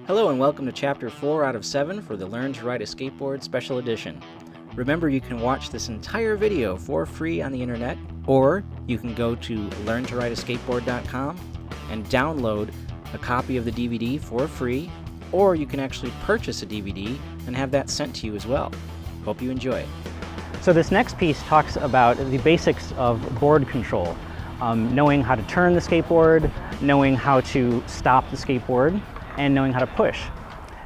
Hello and welcome to Chapter 4 out of 7 for the Learn to Ride a Skateboard Special Edition. Remember, you can watch this entire video for free on the internet, or you can go to learntorideaskateboard.com and download a copy of the DVD for free, or you can actually purchase a DVD and have that sent to you as well. Hope you enjoy it. So this next piece talks about the basics of board control, knowing how to turn the skateboard, knowing how to stop the skateboard, and knowing how to push.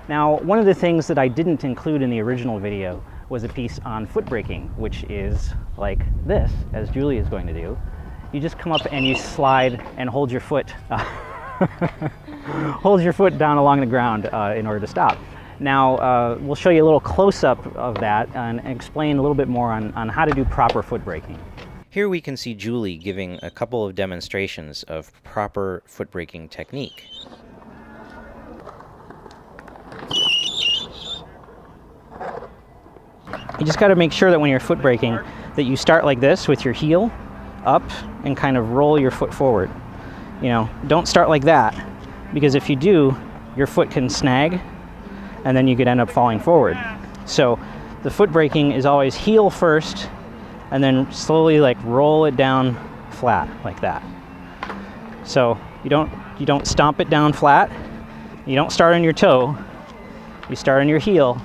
Now, one of the things that I didn't include in the original video was a piece on foot braking, which is like this, as Julie is going to do. You just come up and you slide and hold your foot, hold your foot down along the ground in order to stop. Now, we'll show you a little close-up of that and explain a little bit more on how to do proper foot braking. Here we can see Julie giving a couple of demonstrations of proper foot braking technique. You just got to make sure that when you're foot braking that you start like this with your heel up and kind of roll your foot forward. You know, don't start like that, because if you do, your foot can snag and then you could end up falling forward. So the foot braking is always heel first and then slowly like roll it down flat like that. So you don't stomp it down flat. You don't start on your toe. You start on your heel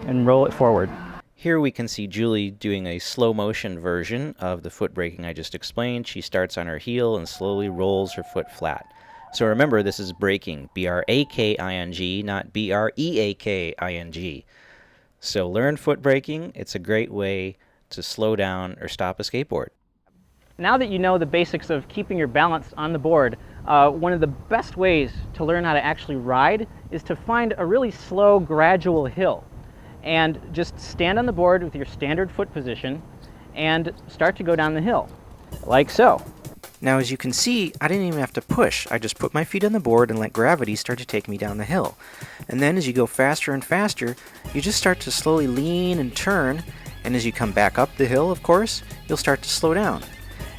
and roll it forward. Here we can see Julie doing a slow motion version of the foot braking I just explained. She starts on her heel and slowly rolls her foot flat. So remember, this is braking, B-R-A-K-I-N-G, not B-R-E-A-K-I-N-G. So learn foot braking. It's a great way to slow down or stop a skateboard. Now that you know the basics of keeping your balance on the board, one of the best ways to learn how to actually ride is to find a really slow, gradual hill. And just stand on the board with your standard foot position and start to go down the hill, like so. Now, as you can see, I didn't even have to push. I just put my feet on the board and let gravity start to take me down the hill. And then as you go faster and faster, you just start to slowly lean and turn, and as you come back up the hill, of course, you'll start to slow down.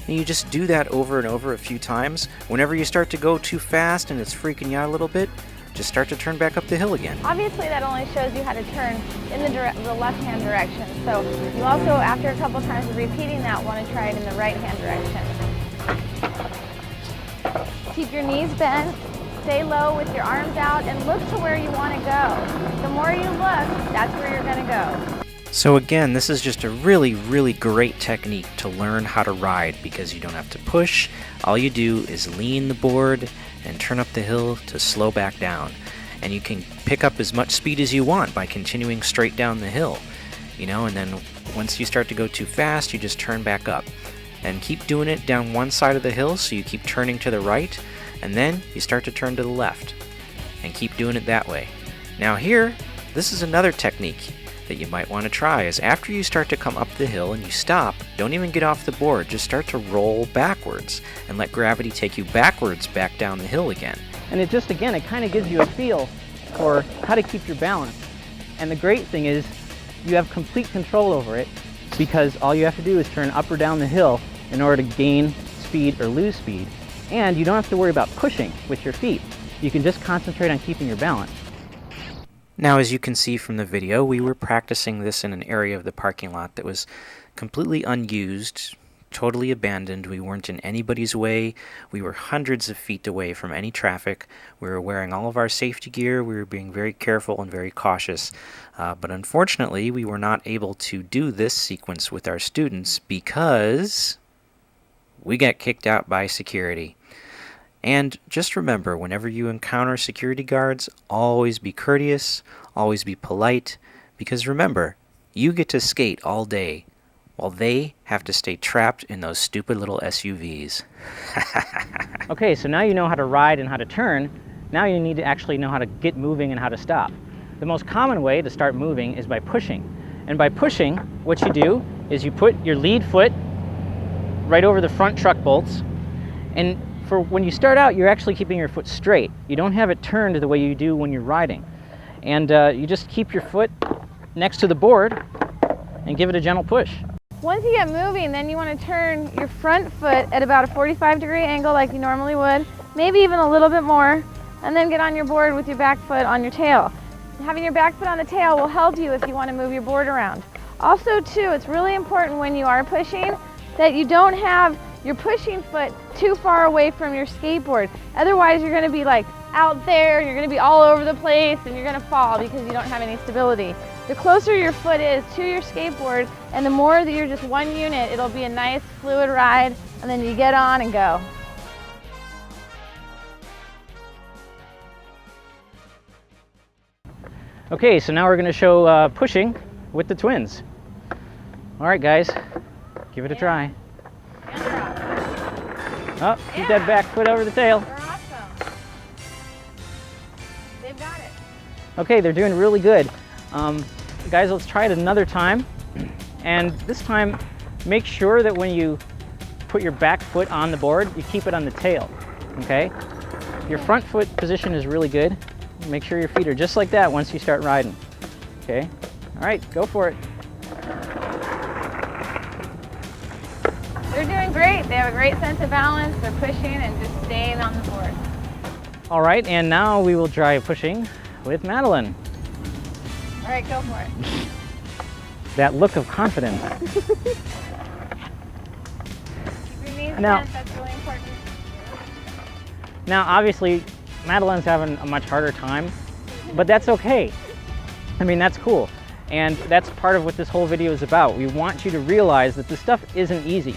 And you just do that over and over a few times. Whenever you start to go too fast and it's freaking you out a little bit, just start to turn back up the hill again. Obviously, that only shows you how to turn in the left-hand direction. So you also, after a couple times of repeating that, want to try it in the right-hand direction. Keep your knees bent, stay low with your arms out, and look to where you want to go. The more you look, that's where you're going to go. So again, this is just a really, really great technique to learn how to ride, because you don't have to push. All you do is lean the board and turn up the hill to slow back down. And you can pick up as much speed as you want by continuing straight down the hill. You know, and then once you start to go too fast, you just turn back up. And keep doing it down one side of the hill, so you keep turning to the right, and then you start to turn to the left. And keep doing it that way. Now here, this is another technique that you might want to try, is after you start to come up the hill and you stop, don't even get off the board, just start to roll backwards and let gravity take you backwards back down the hill again. And it just, again, it kind of gives you a feel for how to keep your balance. And the great thing is you have complete control over it, because all you have to do is turn up or down the hill in order to gain speed or lose speed. And you don't have to worry about pushing with your feet. You can just concentrate on keeping your balance. Now, as you can see from the video, we were practicing this in an area of the parking lot that was completely unused, totally abandoned. We weren't in anybody's way. We were hundreds of feet away from any traffic. We were wearing all of our safety gear. We were being very careful and very cautious. But unfortunately, we were not able to do this sequence with our students because we got kicked out by security. And just remember, whenever you encounter security guards, always be courteous, always be polite, because remember, you get to skate all day, while they have to stay trapped in those stupid little SUVs. Okay, so now you know how to ride and how to turn. Now you need to actually know how to get moving and how to stop. The most common way to start moving is by pushing. And by pushing, what you do is you put your lead foot right over the front truck bolts, and for when you start out, you're actually keeping your foot straight. You don't have it turned the way you do when you're riding. And you just keep your foot next to the board and give it a gentle push. Once you get moving, then you want to turn your front foot at about a 45-degree angle like you normally would, maybe even a little bit more, and then get on your board with your back foot on your tail. Having your back foot on the tail will help you if you want to move your board around. Also too, it's really important when you are pushing that you don't have your pushing foot too far away from your skateboard. Otherwise you're going to be like out there, and you're going to be all over the place, and you're going to fall because you don't have any stability. The closer your foot is to your skateboard and the more that you're just one unit, it'll be a nice fluid ride, and then you get on and go. Okay, so now we're going to show pushing with the twins. All right, guys, give it a try. Oh, keep that back foot over the tail. They're awesome. They've got it. Okay, they're doing really good. Guys, let's try it another time. And this time, make sure that when you put your back foot on the board, you keep it on the tail, okay? Your front foot position is really good. Make sure your feet are just like that once you start riding, okay? All right, go for it. They're doing great. They have a great sense of balance. They're pushing and just staying on the board. All right, and now we will try pushing with Madeline. All right, go for it. That look of confidence. Keep your knees Now- bent. That's really important. Now, obviously, Madeline's having a much harder time, but that's okay. I mean, that's cool. And that's part of what this whole video is about. We want you to realize that this stuff isn't easy.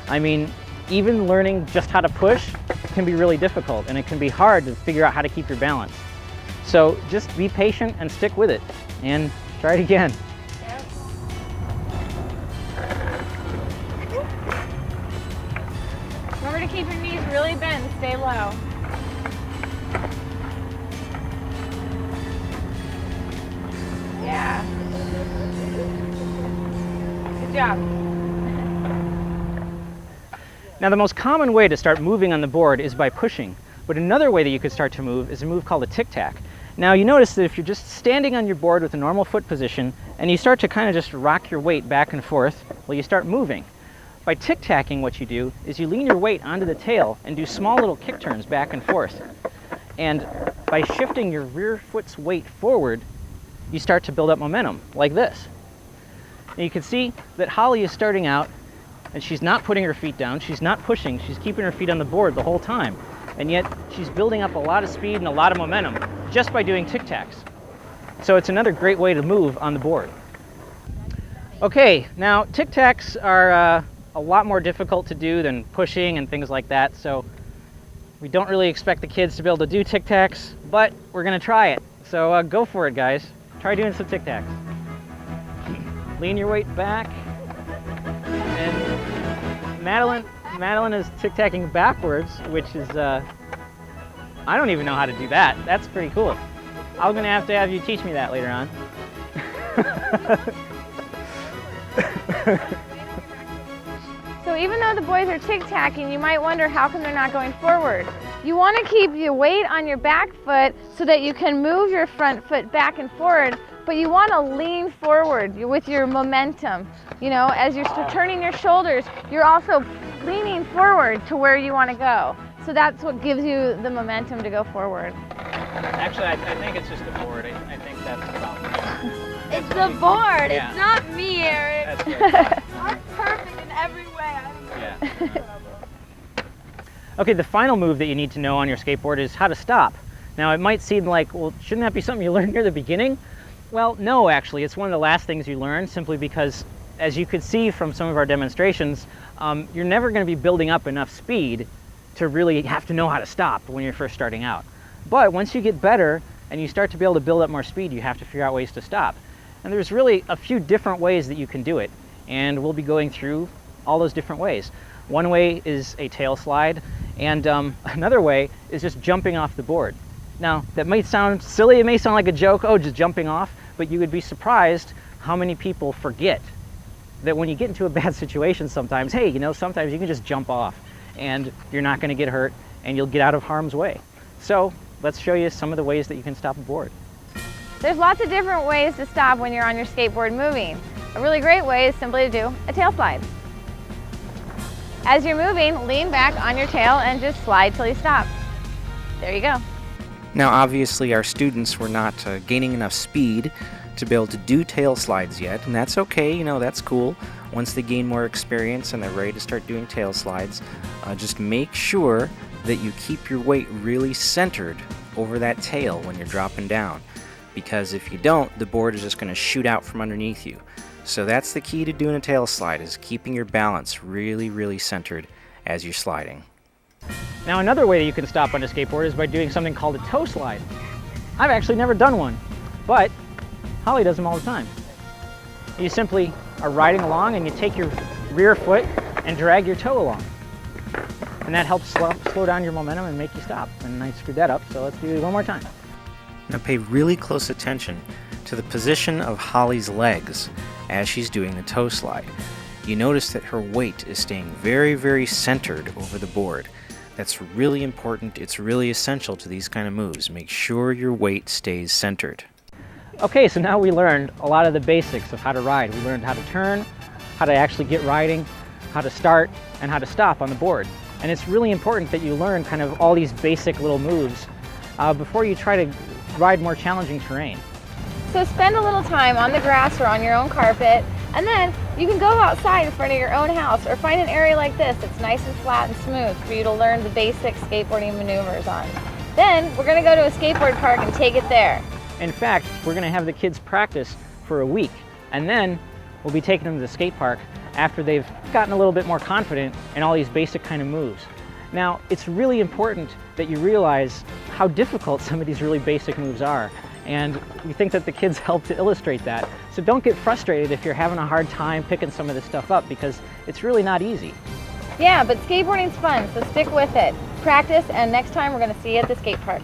I mean, even learning just how to push can be really difficult, and it can be hard to figure out how to keep your balance. So just be patient and stick with it, and try it again. Yep. Remember to keep your knees really bent and stay low. Yeah. Good job. Now, the most common way to start moving on the board is by pushing, but another way that you could start to move is a move called a tic-tac. Now, you notice that if you're just standing on your board with a normal foot position and you start to kind of just rock your weight back and forth, well, you start moving. By tic-tacking, what you do is you lean your weight onto the tail and do small little kick turns back and forth. And by shifting your rear foot's weight forward, you start to build up momentum, like this. And you can see that Holly is starting out, and she's not putting her feet down, she's not pushing, she's keeping her feet on the board the whole time. And yet, she's building up a lot of speed and a lot of momentum just by doing tic-tacs. So it's another great way to move on the board. Okay, now tic-tacs are a lot more difficult to do than pushing and things like that, so we don't really expect the kids to be able to do tic-tacs, but we're gonna try it. So go for it, guys. Try doing some tic-tacs. Lean your weight back. And Madeline is tic-tacking backwards, which is, I don't even know how to do that. That's pretty cool. I'm gonna have to have you teach me that later on. So even though the boys are tic-tacking, you might wonder how come they're not going forward. You want to keep your weight on your back foot so that you can move your front foot back and forward, but you want to lean forward with your momentum. You know, as you're turning your shoulders, you're also leaning forward to where you want to go. So that's what gives you the momentum to go forward. Actually, I think it's just the board. I think that's the problem. It's the board. Yeah. It's not me, Eric. That's right. I'm perfect in every way. I don't know. Yeah. Okay, the final move that you need to know on your skateboard is how to stop. Now, it might seem like, well, shouldn't that be something you learned near the beginning? Well, no, actually. It's one of the last things you learn, simply because, as you could see from some of our demonstrations, you're never going to be building up enough speed to really have to know how to stop when you're first starting out. But once you get better and you start to be able to build up more speed, you have to figure out ways to stop. And there's really a few different ways that you can do it, and we'll be going through all those different ways. One way is a tail slide, and another way is just jumping off the board. Now, that might sound silly, it may sound like a joke, oh, just jumping off, but you would be surprised how many people forget that when you get into a bad situation sometimes, hey, you know, sometimes you can just jump off and you're not going to get hurt and you'll get out of harm's way. So let's show you some of the ways that you can stop a board. There's lots of different ways to stop when you're on your skateboard moving. A really great way is simply to do a tail slide. As you're moving, lean back on your tail and just slide till you stop. There you go. Now obviously our students were not gaining enough speed to be able to do tail slides yet, and that's okay, you know, that's cool. Once they gain more experience and they're ready to start doing tail slides, just make sure that you keep your weight really centered over that tail when you're dropping down, because if you don't, the board is just going to shoot out from underneath you. So that's the key to doing a tail slide, is keeping your balance really centered as you're sliding. Now another way that you can stop on a skateboard is by doing something called a toe slide. I've actually never done one, but Holly does them all the time. You simply are riding along and you take your rear foot and drag your toe along. And that helps slow down your momentum and make you stop. And I screwed that up, so let's do it one more time. Now pay really close attention to the position of Holly's legs as she's doing the toe slide. You notice that her weight is staying very centered over the board. That's really important. It's really essential to these kind of moves. Make sure your weight stays centered. Okay, so now we learned a lot of the basics of how to ride. We learned how to turn, how to actually get riding, how to start, and how to stop on the board. And it's really important that you learn kind of all these basic little moves before you try to ride more challenging terrain. So spend a little time on the grass or on your own carpet, and then you can go outside in front of your own house or find an area like this that's nice and flat and smooth for you to learn the basic skateboarding maneuvers on. Then we're going to go to a skateboard park and take it there. In fact, we're going to have the kids practice for a week, and then we'll be taking them to the skate park after they've gotten a little bit more confident in all these basic kind of moves. Now, it's really important that you realize how difficult some of these really basic moves are, and we think that the kids help to illustrate that. So don't get frustrated if you're having a hard time picking some of this stuff up, because it's really not easy. Yeah, but skateboarding's fun, so stick with it. Practice, and next time we're going to see you at the skate park.